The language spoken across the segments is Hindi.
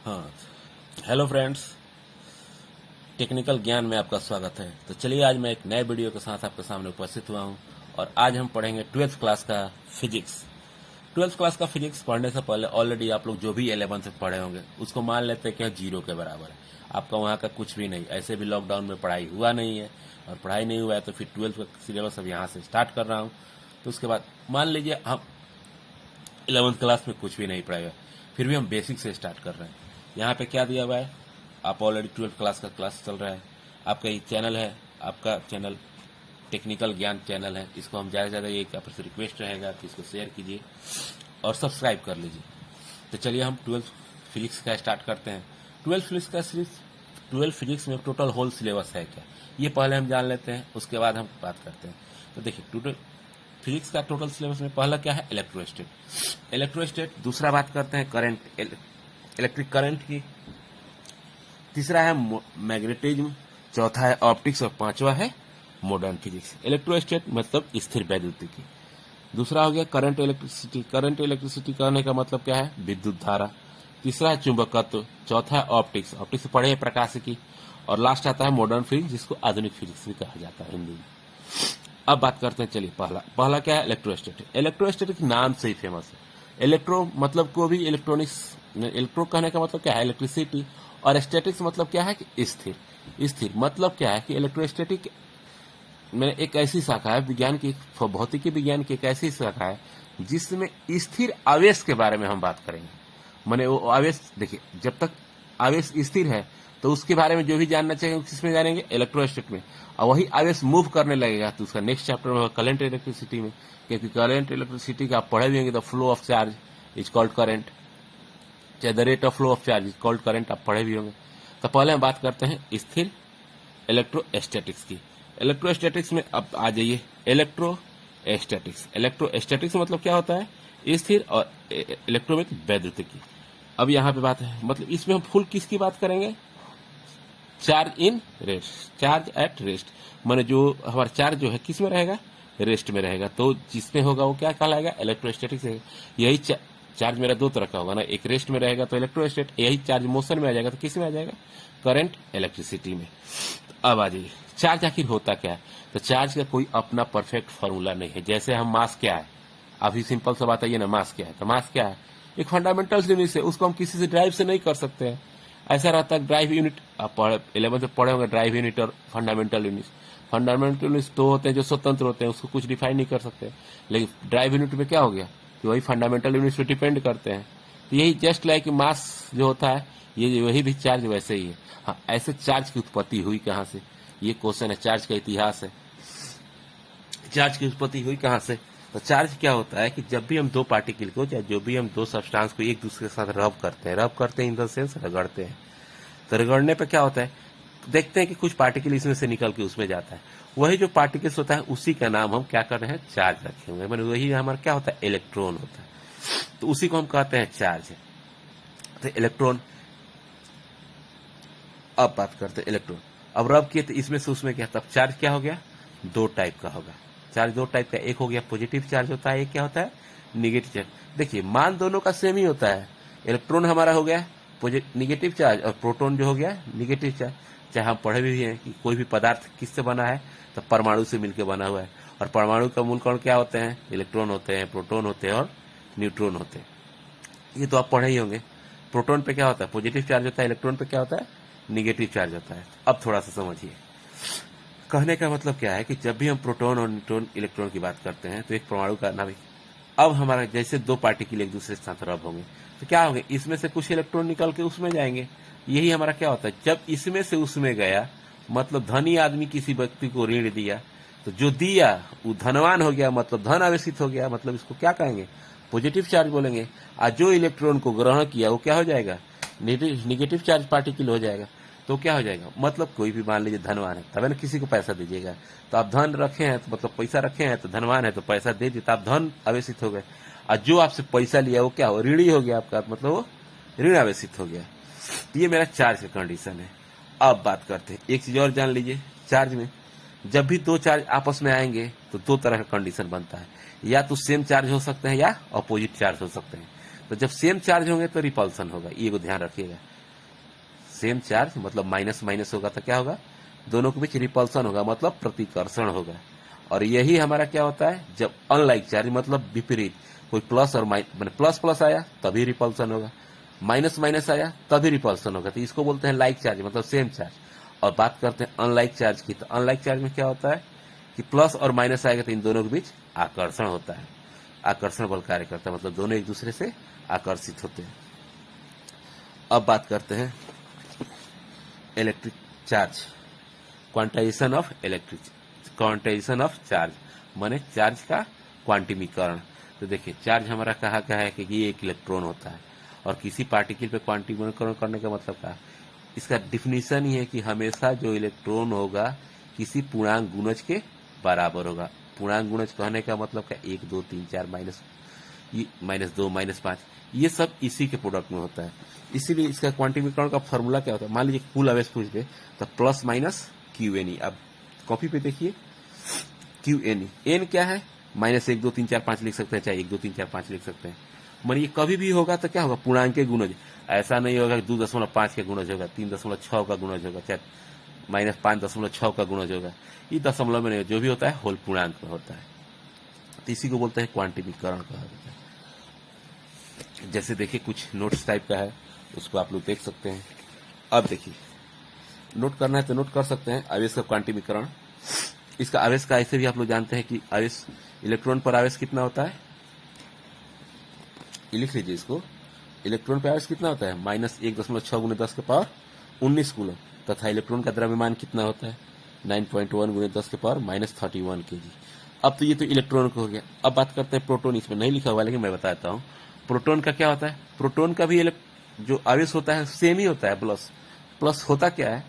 हाँ, हेलो फ्रेंड्स, टेक्निकल ज्ञान में आपका स्वागत है। तो चलिए आज मैं एक नए वीडियो के साथ आपके सामने उपस्थित हुआ हूँ और आज हम पढ़ेंगे 12th क्लास का फिजिक्स। 12th क्लास का फिजिक्स पढ़ने से पहले ऑलरेडी आप लोग जो भी 11th में पढ़े होंगे उसको मान लेते हैं कि जीरो के बराबर है। आपका वहाँ का कुछ भी नहीं, ऐसे भी लॉकडाउन में पढ़ाई हुआ नहीं है और पढ़ाई नहीं हुआ है तो फिर 12th का सिलेबस अब यहाँ से स्टार्ट कर रहा हूँ। तो उसके बाद मान लीजिए हम 11th क्लास में कुछ भी नहीं पढ़ाएगा, फिर भी हम बेसिक से स्टार्ट कर रहे हैं। यहाँ पे क्या दिया हुआ है, आप ऑलरेडी 12th क्लास का क्लास चल रहा है, आपका ये चैनल है, आपका चैनल टेक्निकल ज्ञान चैनल है। इसको हम ज़्यादा से ज़्यादा ये आपसे रिक्वेस्ट रहेगा कि इसको शेयर कीजिए और सब्सक्राइब कर लीजिए। तो चलिए हम 12th फिजिक्स का स्टार्ट करते हैं। 12th फिजिक्स में टोटल होल सिलेबस है क्या, ये पहले हम जान लेते हैं, उसके बाद हम बात करते हैं। तो देखिए टोटल फिजिक्स का टोटल सिलेबस में पहला क्या है, इलेक्ट्रोस्टेट। दूसरा बात करते हैं करंट, इलेक्ट्रिक करंट की। तीसरा है मैग्नेटिज्म, चौथा है ऑप्टिक्स और पांचवा है मॉडर्न फिजिक्स। इलेक्ट्रोस्टेट मतलब स्थिर वैद्युतिकी। दूसरा हो गया करंट इलेक्ट्रिसिटी कहने का मतलब क्या है, विद्युत धारा। तीसरा है चुंबकत्व, चौथा है ऑप्टिक्स पढ़े हैं प्रकाशिकी, और लास्ट आता है मॉडर्न फिजिक्स जिसको आधुनिक फिजिक्स भी कहा जाता है हिंदी में। अब बात करते हैं, चलिए पहला क्या है, इलेक्ट्रोस्टैटिक नाम से ही फेमस है। इलेक्ट्रो मतलब को भी इलेक्ट्रॉनिक्स, इलेक्ट्रो कहने का मतलब क्या है, इलेक्ट्रिसिटी, और स्टैटिक्स मतलब क्या है कि स्थिर मतलब क्या है कि इलेक्ट्रोस्टैटिक में एक ऐसी शाखा है विज्ञान की, भौतिकी विज्ञान की एक ऐसी शाखा है जिसमें स्थिर आवेश के बारे में हम बात करेंगे। माने वो आवेश, देखिए जब तक आवेश स्थिर है तो उसके बारे में जो भी जानना चाहिए किसमें जानेंगे, इलेक्ट्रोस्टैटिक में। और वही आवेश मूव करने लगेगा तो उसका नेक्स्ट चैप्टर में करंट इलेक्ट्रिसिटी में, क्योंकि करंट इलेक्ट्रिसिटी का आप पढ़े भी होंगे। The flow of charge is called current, चाहे the rate of flow of charge is called current, आप पढ़े भी होंगे। तो पहले हम बात करते हैं स्थिर इलेक्ट्रोस्टैटिक्स की। इलेक्ट्रोस्टैटिक्स में अब आ जाइए, इलेक्ट्रोस्टैटिक्स मतलब क्या होता है, स्थिर, और इलेक्ट्रो में वैद्युतिकी। अब यहाँ पे बात है, मतलब इसमें हम फुल किसकी बात करेंगे, charge in rest, charge at rest, माने जो हमारा चार्ज जो है किस में रहेगा, रेस्ट में रहेगा। तो जिसमें होगा वो क्या कहलाएगा, इलेक्ट्रोस्टैटिक्स। यही चार्ज मेरा दो तरह का होगा ना, एक रेस्ट में रहेगा तो इलेक्ट्रोस्टैट, यही चार्ज मोशन में आ जाएगा तो किस में आ जाएगा, करंट इलेक्ट्रिसिटी में। तो अब आ जाइए, चार्ज आखिर होता क्या है। तो चार्ज का कोई अपना परफेक्ट फॉर्मूला नहीं है। जैसे हम मास क्या है, अभी सिंपल सा बात है ना, मास क्या है, तो मास क्या है, एक फंडामेंटल यूनिट है, उसको हम किसी से ड्राइव से नहीं कर सकते हैं। ऐसा रहता है ड्राइव यूनिट, आप 11th में पढ़े होंगे ड्राइव यूनिट और फंडामेंटल यूनिट। फंडामेंटल यूनिट तो होते हैं जो स्वतंत्र होते हैं, उसको कुछ डिफाइन नहीं कर सकते। लेकिन ड्राइव यूनिट में क्या हो गया कि वही फंडामेंटल यूनिट पे डिपेंड करते हैं। तो यही जस्ट लाइक मास जो होता है, ये वही भी चार्ज वैसे ही है। हाँ, ऐसे चार्ज की उत्पत्ति हुई कहाँ से, ये क्वेश्चन है, चार्ज का इतिहास है, चार्ज की उत्पत्ति हुई कहाँ से। तो चार्ज क्या होता है कि जब भी हम दो पार्टिकल को, या जो भी हम दो सब्सटेंस को एक दूसरे के साथ रब करते हैं इन द सेंस रगड़ते हैं, तो रगड़ने पे क्या होता है, देखते हैं कि कुछ पार्टिकल इसमें से निकल के उसमें जाता है। वही जो पार्टिकल्स होता है उसी का नाम हम क्या कर रहे हैं, चार्ज रखे हुए हैं। मैंने वही हमारा क्या होता है, इलेक्ट्रॉन होता है, तो उसी को हम कहते हैं चार्ज है। तो इलेक्ट्रॉन, अब बात करते हैं इलेक्ट्रॉन, अब रब किए तो इसमें से उसमें क्या, तब चार्ज क्या हो गया, दो टाइप का होगा। चार्ज दो टाइप का, एक हो गया पॉजिटिव चार्ज होता है, एक क्या होता है, निगेटिव चार्ज। देखिए मान दोनों का सेम ही होता है। इलेक्ट्रॉन हमारा हो गया निगेटिव चार्ज और प्रोटॉन जो हो गया निगेटिव चार्ज। चाहे हम पढ़े भी हैं कि कोई भी पदार्थ किससे बना है, तो परमाणु से मिलकर बना हुआ है, और परमाणु का मूल कण क्या होते हैं, इलेक्ट्रॉन होते हैं, प्रोटॉन होते हैं और न्यूट्रॉन होते हैं। ये तो आप पढ़े ही होंगे। प्रोटॉन पे क्या होता है, पॉजिटिव चार्ज होता है, इलेक्ट्रॉन पे क्या होता है, निगेटिव चार्ज होता है। अब थोड़ा सा समझिए, कहने का मतलब क्या है कि जब भी हम प्रोटॉन और न्यूट्रॉन इलेक्ट्रॉन की बात करते हैं तो एक परमाणु का नाभिक, अब हमारा जैसे दो पार्टिकल एक दूसरे के साथ रब होंगे तो क्या होंगे, इसमें से कुछ इलेक्ट्रॉन निकल के उसमें जाएंगे। यही हमारा क्या होता है, जब इसमें से उसमें गया मतलब धनी आदमी किसी व्यक्ति को ऋण दिया, तो जो दिया वो धनवान हो गया, मतलब धन आवेशित हो गया, मतलब इसको क्या कहेंगे, पॉजिटिव चार्ज बोलेंगे। और जो इलेक्ट्रॉन को ग्रहण किया वो क्या हो जाएगा, निगेटिव चार्ज पार्टिकल हो जाएगा। तो क्या हो जाएगा, मतलब कोई भी मान लीजिए धनवान है, तब ना किसी को पैसा दीजिएगा, तो आप धन रखे हैं तो मतलब पैसा रखे हैं तो धनवान है तो पैसा दे दिए, तो आप धन आवेशित हो गए। और जो आपसे पैसा लिया वो क्या हो, ऋणी हो गया आपका, मतलब वो ऋण आवेशित हो गया। तो ये मेरा चार्ज का कंडीशन है। अब बात करते हैं, एक चीज और जान लीजिए, चार्ज में जब भी दो चार्ज आपस में आएंगे तो दो तरह का कंडीशन बनता है, या तो सेम चार्ज हो सकते हैं या अपोजिट चार्ज हो सकते हैं। तो जब सेम चार्ज होंगे तो रिपल्सन होगा, ये को ध्यान रखिएगा। सेम चार्ज मतलब माइनस माइनस होगा तो क्या होगा, दोनों के बीच रिपल्सन होगा मतलब प्रतिकर्षण होगा। और यही हमारा क्या होता है, जब अनलाइक चार्ज मतलब विपरीत, कोई प्लस और माइनस प्लस प्लस आया तभी रिपल्सन होगा, माइनस माइनस आया तभी रिपल्सन होगा, तो इसको बोलते हैं लाइक चार्ज मतलब सेम चार्ज। और बात करते हैं अनलाइक चार्ज की, तो अनलाइक चार्ज में क्या होता है कि प्लस और माइनस आएगा तो इन दोनों के बीच आकर्षण होता है, आकर्षण बल कार्य करता है, मतलब दोनों एक दूसरे से आकर्षित होते हैं। अब बात करते हैं electric charge, quantization of electric, quantization of charge माने चार्ज का क्वांटिमीकरण। तो देखिए चार्ज हमारा कहा क्या है कि ये एक इलेक्ट्रॉन होता है, और किसी पार्टिकल पे क्वांटिमीकरण करने का मतलब क्या है, इसका डिफिनीशन ही है कि हमेशा जो इलेक्ट्रॉन होगा किसी पूर्णांक गुणज के बराबर होगा। पूर्णांक गुणज कहने का मतलब क्या, 1 2 3 4 -2 -5 ये सब इसी के प्रोडक्ट में होता है। इसीलिए इसका क्वांटिमीकरण का फॉर्मूला क्या होता है, मान लीजिए कुल आवेश पूछ दे तो plus minus q n e. अब कॉपी पे देखिए क्यू एन ई, एन क्या है -1 2 3 4 5 लिख सकते हैं, चाहे 1 2 3 4 5 लिख सकते हैं। मानिए कभी भी होगा तो क्या होगा, पूर्णांक के गुणज, ऐसा नहीं होगा कि 2.5 के गुणज होगा, 3.6 का गुणज होगा, चाहे -5.6 का गुणज होगा, ये दशमलव में नहीं, जो भी होता है होल पूर्णांक में होता है। तो इसी को बोलते हैं क्वांटिमीकरण कहा जाता है। जैसे देखिए कुछ नोट्स टाइप का है, उसको आप लोग देख सकते हैं। अब देखिए नोट करना है तो नोट कर सकते हैं, आवेश का क्वांटिमीकरण। इसका आवेश का ऐसे भी आप लोग जानते हैं कि आवेश, इलेक्ट्रॉन पर आवेश कितना होता है, लिख लीजिए इसको, इलेक्ट्रॉन पर आवेश कितना होता है -1.6 × 10⁻19 कूलम, तथा इलेक्ट्रॉन का द्रव्यमान कितना होता है 9.1 × 10⁻31 kg। अब तो ये तो इलेक्ट्रॉन का हो गया। अब बात करते हैं प्रोटॉन, इसमें नहीं लिखा हुआ लेकिन मैं बताता हूँ। प्रोटॉन का क्या होता है, प्रोटॉन का भी जो आवेश होता है सेम ही होता है, प्लस प्लस होता क्या है,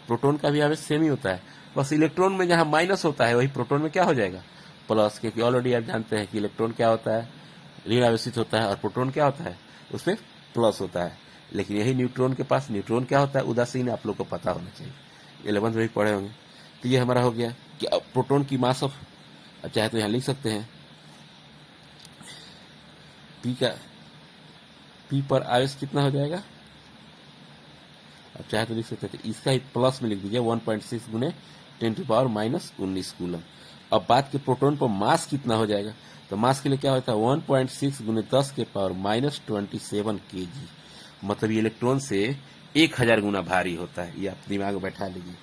प्रोटॉन का भी आवेश सेम ही होता है, बस इलेक्ट्रॉन में जहाँ माइनस होता है वही प्रोटॉन में क्या हो जाएगा प्लस, क्योंकि ऑलरेडी आप जानते हैं कि इलेक्ट्रॉन क्या होता है ऋण आवेशित होता है और प्रोटॉन क्या होता है उसमें प्लस होता है। लेकिन यही न्यूट्रॉन के पास, न्यूट्रॉन क्या होता है उदासीन, आप लोग को पता होना चाहिए, 11th में भी पढ़े होंगे। तो ये हमारा हो गया कि प्रोटॉन की मास ऑफ, चाहे तो यहाँ लिख सकते हैं पी पर आवेश कितना हो जाएगा, अब चाहे तो लिख सकते हैं, तो इसका ही प्लस में लिख दीजिए 1.6 × 10⁻−19 कूलम। अब बात की प्रोटॉन पर मास कितना हो जाएगा, तो मास के लिए क्या होता है 1.6 × 10⁻27 kg, मतलब ये इलेक्ट्रॉन से 1000 गुना भारी होता है। ये आप दिमाग में बैठा लीजिए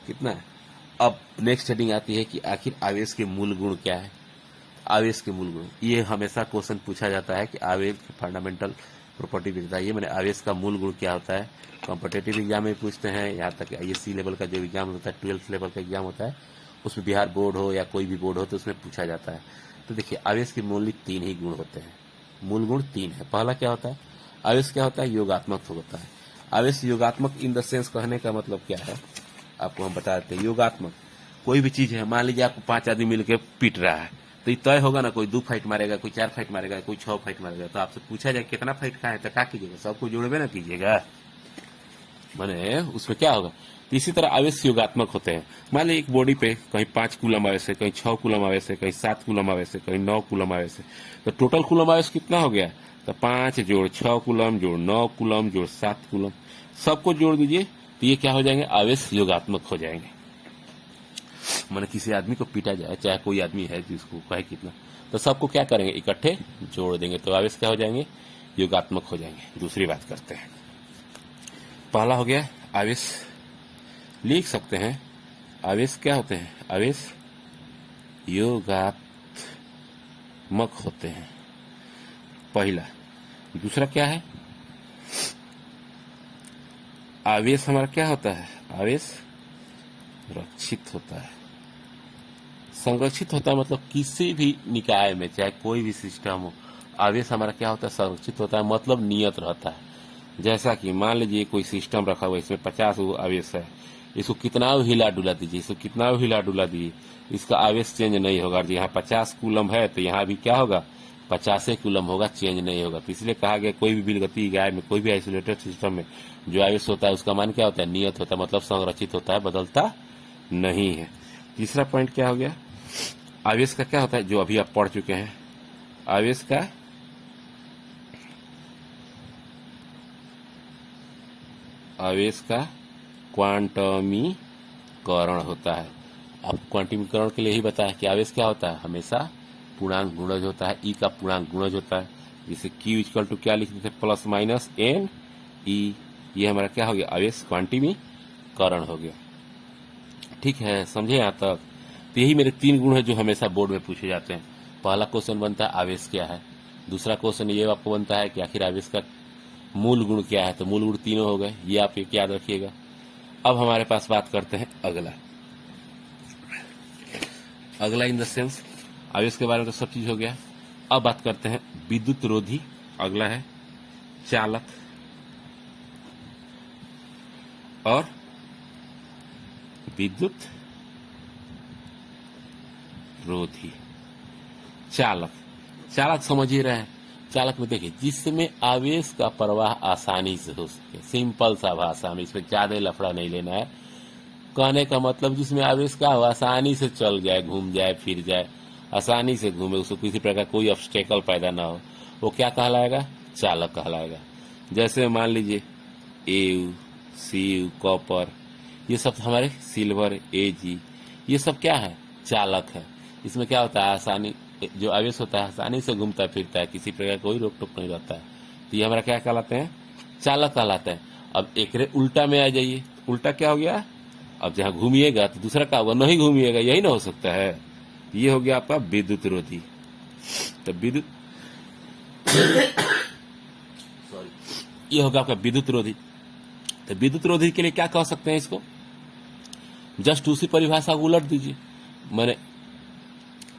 कितना है। अब नेक्स्ट हेडिंग आती है कि आखिर आवेश के मूल गुण क्या है। आवेश के मूल गुण, ये हमेशा क्वेश्चन पूछा जाता है कि आवेश के फंडामेंटल प्रॉपर्टी बताइए, मैंने आवेश का मूल गुण क्या होता है। कॉम्पिटेटिव एग्जाम में पूछते हैं, यहाँ तक ISC लेवल का जो एग्जाम होता है, 12th लेवल का एग्जाम होता है, उसमें बिहार बोर्ड हो या कोई भी बोर्ड हो तो उसमें पूछा जाता है। तो देखिए आवेश के मूल 3 ही गुण होते हैं, मूल गुण 3 है। पहला क्या होता है, आवेश क्या होता है योगात्मक होता है। आवेश योगात्मक इन द सेंस कहने का मतलब क्या है आपको हम बता देते हैं। योगात्मक कोई भी चीज है, मान लीजिए आपको 5 आदमी मिलकर पीट रहा है तो ये तय होगा ना, कोई 2 फाइट मारेगा, कोई 4 फाइट मारेगा, कोई 6 फाइट मारेगा। तो आपसे पूछा जाए कितना फाइट खाए तो क्या कीजिएगा, सबको जोड़बे ना कीजिएगा, माने उसमें क्या होगा। तो इसी तरह आवेश योगात्मक होते हैं। मान लीजिए एक बॉडी पे कहीं 5 कूलम आवेश है, कहीं 6 कूलम आवेश है, कहीं 7 कूलम आवेश है, कहीं 9 कूलम आवेश है, तो टोटल कूलम आवेश कितना हो गया, तो 5 जोड़ 6 कूलम जोड़ 9 कूलम जोड़ 7 कूलम, सबको जोड़ दीजिए तो ये क्या हो जाएंगे, आवेश योगात्मक हो जाएंगे। माने किसी आदमी को पीटा जाए, चाहे कोई आदमी है जिसको कहे कितना, तो सबको क्या करेंगे इकट्ठे जोड़ देंगे, तो आवेश क्या हो जाएंगे योगात्मक हो जाएंगे। दूसरी बात करते हैं, पहला हो गया आवेश, लिख सकते हैं आवेश क्या होते हैं, आवेश योगात्मक होते हैं पहला। दूसरा क्या है, आवेश हमारा क्या होता है, आवेश रक्षित होता है, संरक्षित होता है, मतलब किसी भी निकाय में चाहे कोई भी सिस्टम हो, आवेश हमारा क्या होता है संरक्षित होता है, मतलब नियत रहता है। जैसा कि मान लीजिए कोई सिस्टम रखा हुआ है, इसमें 50 आवेश है, इसको कितना हिला डुला दीजिए, इसको कितना हिला डुला दीजिए, इसका आवेश चेंज नहीं होगा। यहाँ 50 कूलम है तो यहाँ भी क्या होगा 50 कूलम होगा, चेंज नहीं होगा। तो इसलिए कहा गया कोई भी विलगती इकाई में, कोई भी आइसोलेटेड सिस्टम में जो आवेश होता है उसका मान क्या होता है, नियत होता है, मतलब संरक्षित होता है, बदलता नहीं है। तीसरा पॉइंट क्या हो गया, आवेश का क्या होता है, जो अभी आप पढ़ चुके हैं, आवेश का आवेश का क्वांटमीकरण होता है। अब क्वांटमीकरण के लिए ही बताया कि आवेश क्या होता है, हमेशा पूर्णांक गुणज होता है, ई का पूर्णांक गुणज होता है। जिसे Q इक्वल टू क्या लिख देते हैं, प्लस माइनस एन ई। ये हमारा क्या हो गया, आवेश क्वांटमीकरण हो गया। ठीक है, समझे यहाँ तक। तो यही मेरे 3 गुण है जो हमेशा बोर्ड में पूछे जाते हैं। पहला क्वेश्चन बनता है आवेश क्या है, दूसरा क्वेश्चन ये आपको बनता है कि आखिर आवेश का मूल गुण क्या है। तो मूल गुण 3 हो गए, ये आप एक याद रखिएगा। अब हमारे पास बात करते हैं अगला इन द सेंस आवेश के बारे में तो सब चीज हो गया। अब बात करते हैं विद्युत रोधी। अगला है चालक और विद्युत रोधी। चालक समझ ही रहे हैं। चालक में देखिए, जिसमें आवेश का प्रवाह आसानी से हो सके, सिंपल सा भाषा में, इसमें ज्यादा लफड़ा नहीं लेना है। कहने का मतलब जिसमें आवेश का हो, आसानी से चल जाए, घूम जाए, फिर जाए, आसानी से घूमे, उसको किसी प्रकार कोई ऑब्स्टेकल पैदा ना हो, वो क्या कहलाएगा, चालक कहलाएगा। जैसे मान लीजिए एयू, सीयू, कॉपर, ये सब हमारे सिल्वर, एजी, ये सब क्या है, चालक है। इसमें क्या होता है, आसानी, जो आवेश होता है आसानी से घूमता फिरता है, किसी प्रकार कोई रोक टोक नहीं रहता है। तो ये हमारा क्या कहलाते हैं, चालक कहलाते हैं। अब एक उल्टा में आ जाइए, उल्टा क्या हो गया, अब जहां घूमिएगा तो दूसरा क्या होगा, नहीं घूमिएगा, यही ना हो सकता है। ये हो गया आपका विद्युत रोधी। तो विद्युत सॉरी, ये होगा आपका विद्युत रोधी। तो विद्युत रोधी के लिए क्या कह सकते हैं इसको, जस्ट उसी परिभाषा को उलट दीजिए। मैंने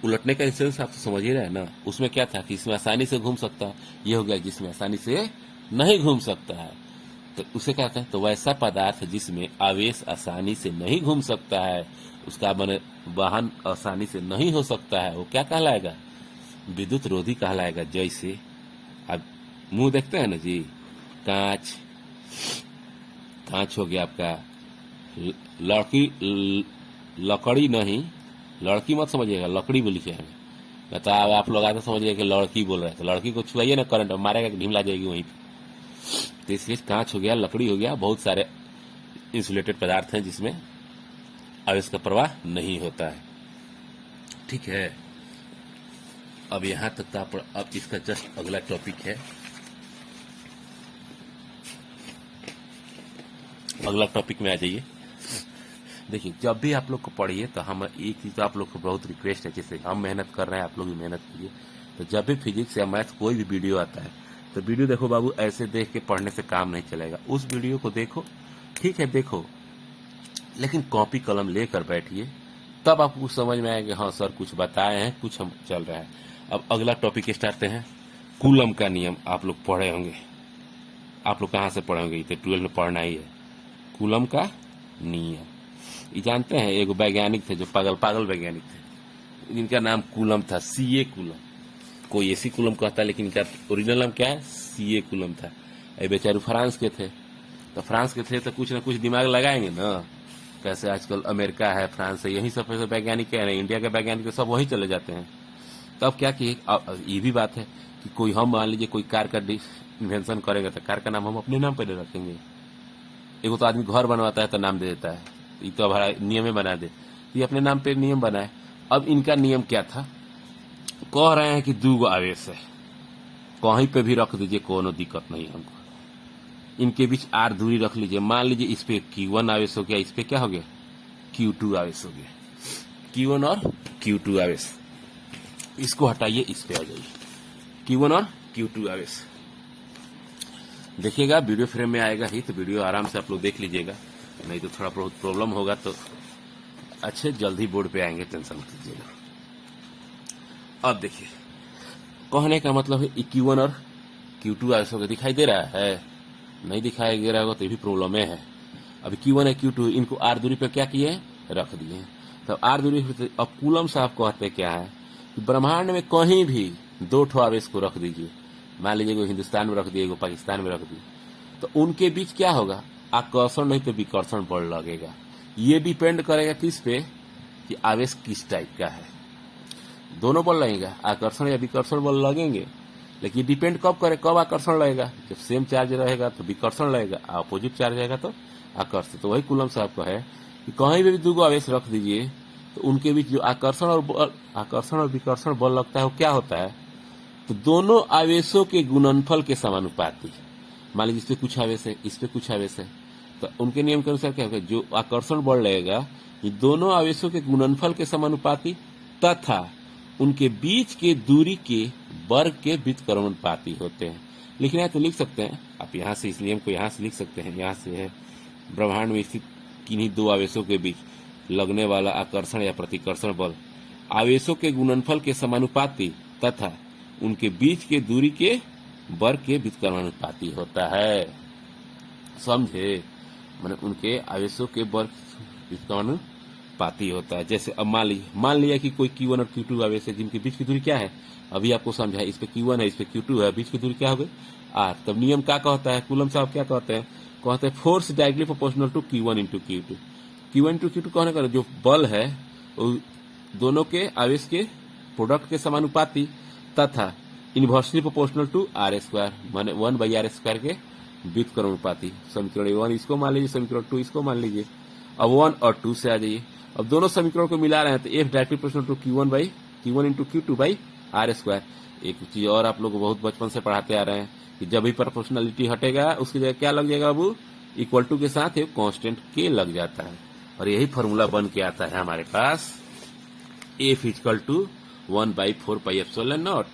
उलटने का इंसेंस आप तो समझ ही रहे हैं ना। उसमें क्या था कि इसमें आसानी से घूम सकता है, ये हो गया जिसमें आसानी से नहीं घूम सकता है। तो उसे क्या कहते हैं, तो वैसा पदार्थ जिसमें आवेश आसानी से नहीं घूम सकता है, उसका मैंने वाहन आसानी से नहीं हो सकता है, वो क्या कहलाएगा, विद्युत रोधी कहलाएगा। जैसे अब मुंह देखते हैं ना जी, कांच हो गया आपका, लकड़ी नहीं, लड़की मत समझिएगा, लकड़ी बोली है हमें। बताओ आप लोग आते समझिए कि लड़की बोल रहे हैं, तो लड़की को छुआइए ना, करंट मारेगा, ढीमला जाएगी वहीं पे। तो इसलिए कांच हो गया, लकड़ी हो गया, बहुत सारे इंसुलेटेड पदार्थ हैं जिसमें आवेश का प्रवाह नहीं होता है। ठीक है, अब यहां तक था। अब इसका जस्ट अगला टॉपिक है, अगला टॉपिक में आ जाइए। देखिए, जब भी आप लोग को पढ़िए तो हम एक चीज आप लोग को बहुत रिक्वेस्ट है, जैसे हम मेहनत कर रहे हैं, आप लोग भी मेहनत कीजिए। तो जब भी फिजिक्स या मैथ कोई भी वीडियो आता है, तो वीडियो देखो बाबू, ऐसे देख के पढ़ने से काम नहीं चलेगा। उस वीडियो को देखो, ठीक है देखो, लेकिन कॉपी कलम लेकर बैठिए, तब आपको समझ में आएगा हाँ सर कुछ बताए हैं, कुछ हम चल रहा है। अब अगला टॉपिक स्टार्ट हैं, कूलम का नियम। आप लोग पढ़े होंगे, आप लोग कहाँ से पढ़े होंगे, ये 12 में पढ़ना ही है। कूलम का नियम ये जानते हैं, एक वैज्ञानिक थे जो पागल वैज्ञानिक थे, जिनका नाम कूलम था, सीए कूलम। कोई एसी कूलम कहता है, लेकिन इनका ओरिजिनल नाम क्या है, सीए कूलम था। ये बेचारे फ्रांस के थे, तो फ्रांस के थे तो कुछ ना कुछ दिमाग लगाएंगे ना। कैसे आजकल अमेरिका है, फ्रांस है, यही सब वैज्ञानिक है, इंडिया के वैज्ञानिक सब वही चले जाते हैं। तब क्या किए, ये भी बात है कि कोई, हम मान लीजिए कोई कार का इन्वेंशन करेगा, तो कार का नाम हम अपने नाम पर रखेंगे। एगो तो आदमी घर बनवाता है तो नाम दे देता है, ये तो हमारा नियम ही बना दे, ये अपने नाम पे नियम बनाए। अब इनका नियम क्या था, कह रहे हैं कि 2 आवेश है, कहीं पे भी रख दीजिए, कोनो दिक्कत नहीं हमको। इनके बीच आर दूरी रख लीजिए, मान लीजिए इस पे Q1 आवेश हो गया, इस पे क्या हो गया, Q2 आवेश हो गया। Q1 और Q2 आवेश, इसको हटाइए, इस पे आ जाइए, Q1 और Q2 आवेश। देखिएगा वीडियो फ्रेम में आएगा ही, तो वीडियो आराम से आप लोग देख लीजिएगा, नहीं तो थोड़ा बहुत प्रॉब्लम होगा। तो अच्छे जल्दी बोर्ड पे आएंगे, टेंशन मत लीजिएगा। अब देखिए, कहने का मतलब है Q1 और Q2 आवेश होगा, दिखाई दे रहा है, नहीं दिखाई दे रहा होगा तो ये भी प्रॉब्लम है। अब Q1 है Q2, इनको आर दूरी पे क्या किए, रख दिए। तो आर दूरी पे, अब कूलम साहब कहते क्या है कि ब्रह्मांड में कहीं भी 2 ठो आवेश को रख दीजिए, मान लीजिए को हिंदुस्तान में रख दिए, को पाकिस्तान में रख दिए, तो उनके बीच क्या होगा, आकर्षण नहीं तो विकर्षण बल लगेगा। ये डिपेंड करेगा किस पे, कि आवेश किस टाइप का है। दोनों बल लगेगा, आकर्षण या विकर्षण बल लगेंगे, लेकिन डिपेंड कब करे, कब आकर्षण लगेगा, जब सेम चार्ज रहेगा तो विकर्षण लगेगा, अपोजिट चार्ज रहेगा तो आकर्षण। तो वही कूलम साहब का है कि कहीं भी दो आवेश रख दीजिए तो उनके बीच जो आकर्षण और विकर्षण बल लगता है वो क्या होता है, तो दोनों आवेशों के गुणनफल के समानुपाती। मान लीजिए इस पे कुछ आवेश है, इस पे कुछ आवेश है, तो उनके नियम के अनुसार क्या होगा, जो आकर्षण बल लगेगा ये दोनों आवेशों के गुणनफल के समानुपाती तथा उनके बीच के दूरी के वर्ग के व्युत्क्रमणपाती होते हैं। लिखना है तो लिख सकते हैं आप, यहाँ से इस नियम को यहाँ से लिख सकते हैं। यहाँ से है ब्रह्मांड में स्थित किन्हीं दो आवेशों के बीच लगने वाला आकर्षण या प्रतिकर्षण बल आवेशों के गुणनफल के समानुपाती तथा उनके बीच के दूरी के वर्ग के व्युत्क्रमानुपाती होता है। समझे, माने उनके आवेशों के वर्ग व्युत्क्रमानुपाती होता है। जैसे अब मान लिया कि कोई Q1 और Q2 आवेश है जिनके बीच की दूरी क्या है, अभी आपको समझा है, इस पे Q1 है, इस पे Q2 है, बीच की दूरी क्या हो गई R। तब नियम क्या कहता है, कूलम साहब क्या कहते हैं force directly proportional to Q1 into Q2। Q1 into Q2 कहने का जो बल है वो दोनों के आवेश के प्रोडक्ट के समानुपाती तथा inversely proportional to R square, माने 1/R² के व्युत्क्रमानुपाती। समीकरण 1 इसको मान लीजिए, समीकरण 2 इसको मान लीजिए। अब 1 और 2 से आ जाइए। अब दोनों समीकरणों को मिला रहे हैं तो F directly proportional to Q1 into Q2/R²। एक चीज और आप लोग बहुत बचपन से पढ़ाते आ रहे हैं कि जब भी प्रोपोर्शनलिटी हटेगा उसकी जगह क्या लग जाएगा बाबू, इक्वल टू के साथ एक कांस्टेंट K लग जाता है, और यही फॉर्मूला बन के आता है हमारे पास F equal to 1/4πε0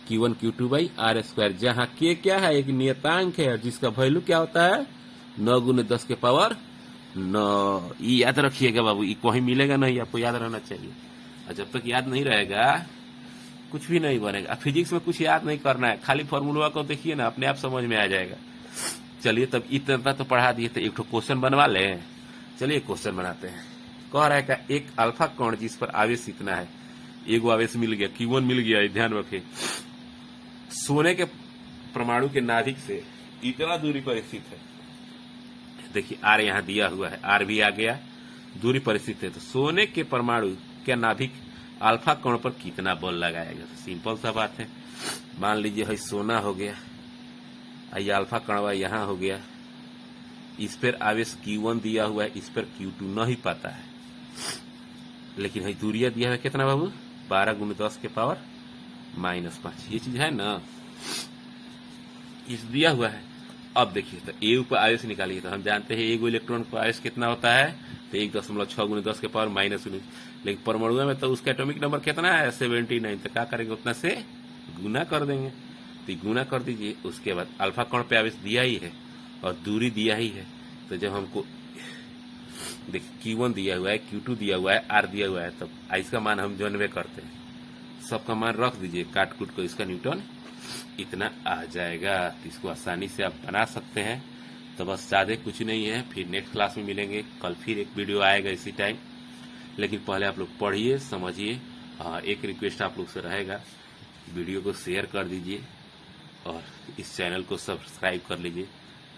Q1 Q2/R², जहाँ K क्या है, एक नियतांक है जिसका वैल्यू क्या होता है 9 × 10⁹ ये याद रखिएगा बाबू, ये कहीं मिलेगा नहीं, आपको याद रहना चाहिए। और जब तक याद नहीं रहेगा कुछ भी नहीं बनेगा। फिजिक्स में कुछ याद नहीं करना है, खाली फॉर्मूला को देखिए ना, अपने आप समझ में आ जाएगा। चलिए तब इतना तो पढ़ा दिए, तो एक क्वेश्चन बनवा लें। चलिए क्वेश्चन बनाते हैं। कह रहा है का एक अल्फा कण जिस पर आवेश इतना है, एगो आवेश मिल गया, Q1 मिल गया, ध्यान रखें, सोने के परमाणु के नाभिक से इतना दूरी पर स्थित है। देखिए R यहाँ दिया हुआ है, R भी आ गया, दूरी पर स्थित है, तो सोने के परमाणु के नाभिक अल्फा कण पर कितना बल लगाएगा। तो सिंपल सा बात है, मान लीजिए है सोना हो गया, ये अल्फा कणवा यहाँ हो गया, इस पर आवेश Q1 दिया हुआ है, इस पर Q2 नहीं पता है, लेकिन है दूरिया दिया है कितना बाबू, 12 × 10⁻⁵ ये चीज है ना, इस दिया हुआ है। अब देखिए तो ए पर आवेश निकालिए, तो हम जानते हैं एगो इलेक्ट्रॉन का आवेश कितना होता है, तो 1.6 × 10⁻⁻⁰, लेकिन परमाणु में तो उसका एटॉमिक नंबर कितना है 79, तो क्या करेंगे उतना से गुना कर देंगे। तो गुना कर दीजिए, उसके बाद अल्फा कण पे आवेश दिया ही है और दूरी दिया ही है, तो जब हमको देखिए Q1 दिया हुआ है, Q2 दिया हुआ है, R दिया हुआ है, तब इसका मान हम जानबे करते हैं, सबका मान रख दीजिए, काट कूट को इसका न्यूटन इतना आ जाएगा। तो इसको आसानी से आप बना सकते हैं। तो बस ज्यादा कुछ नहीं है, फिर नेक्स्ट क्लास में मिलेंगे, कल फिर एक वीडियो आएगा इसी टाइम, लेकिन पहले आप लोग पढ़िए समझिए। एक रिक्वेस्ट आप लोग से रहेगा, वीडियो को शेयर कर दीजिए और इस चैनल को सब्सक्राइब कर लीजिए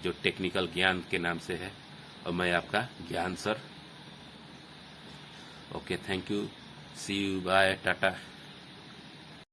जो टेक्निकल ज्ञान के नाम से है, और मैं आपका ज्ञान sir. Okay, thank you, see you, bye, Tata.